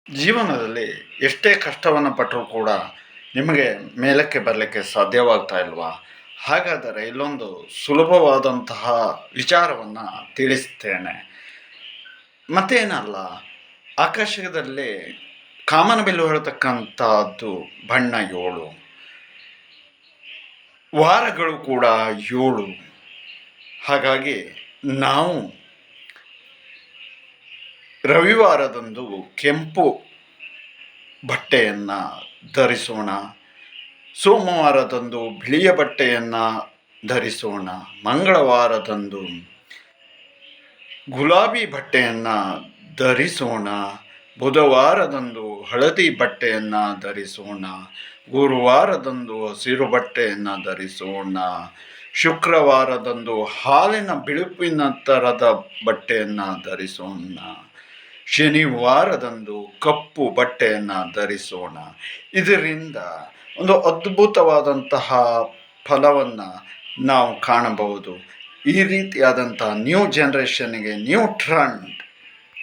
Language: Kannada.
ಜೀವನದಲ್ಲಿ ಎಷ್ಟೇ ಕಷ್ಟವನ್ನು ಪಟ್ಟರೂ ಕೂಡ ನಿಮಗೆ ಮೇಲಕ್ಕೆ ಬರಲಿಕ್ಕೆ ಸಾಧ್ಯವಾಗ್ತಾ ಇಲ್ವಾ? ಹಾಗಾದರೆ ಇಲ್ಲೊಂದು ಸುಲಭವಾದಂತಹ ವಿಚಾರವನ್ನು ತಿಳಿಸ್ತೇನೆ. ಮತ್ತೇನಲ್ಲ, ಆಕಾಶದಲ್ಲಿ ಕಾಮನಬಿಲ್ಲು ಹೇಳ್ತಕ್ಕಂಥದ್ದು ಬಣ್ಣ 7, ವಾರಗಳು ಕೂಡ 7. ಹಾಗಾಗಿ ನಾವು ರವಿವಾರದಂದು ಕೆಂಪು ಬಟ್ಟೆಯನ್ನು ಧರಿಸೋಣ, ಸೋಮವಾರದಂದು ಬಿಳಿಯ ಬಟ್ಟೆಯನ್ನು ಧರಿಸೋಣ, ಮಂಗಳವಾರದಂದು ಗುಲಾಬಿ ಬಟ್ಟೆಯನ್ನು ಧರಿಸೋಣ, ಬುಧವಾರದಂದು ಹಳದಿ ಬಟ್ಟೆಯನ್ನು ಧರಿಸೋಣ, ಗುರುವಾರದಂದು ಹಸಿರು ಬಟ್ಟೆಯನ್ನು ಧರಿಸೋಣ, ಶುಕ್ರವಾರದಂದು ಹಾಲಿನ ಬಿಳುಪಿನ ಥರದ ಬಟ್ಟೆಯನ್ನು ಧರಿಸೋಣ, ಶನಿವಾರದಂದು ಕಪ್ಪು ಬಟ್ಟೆಯನ್ನು ಧರಿಸೋಣ. ಇದರಿಂದ ಒಂದು ಅದ್ಭುತವಾದಂತಹ ಫಲವನ್ನು ನಾವು ಕಾಣಬಹುದು. ಈ ರೀತಿಯಾದಂಥ ನ್ಯೂ ಜನ್ರೇಷನ್ಗೆ ನ್ಯೂ ಟ್ರೆಂಡ್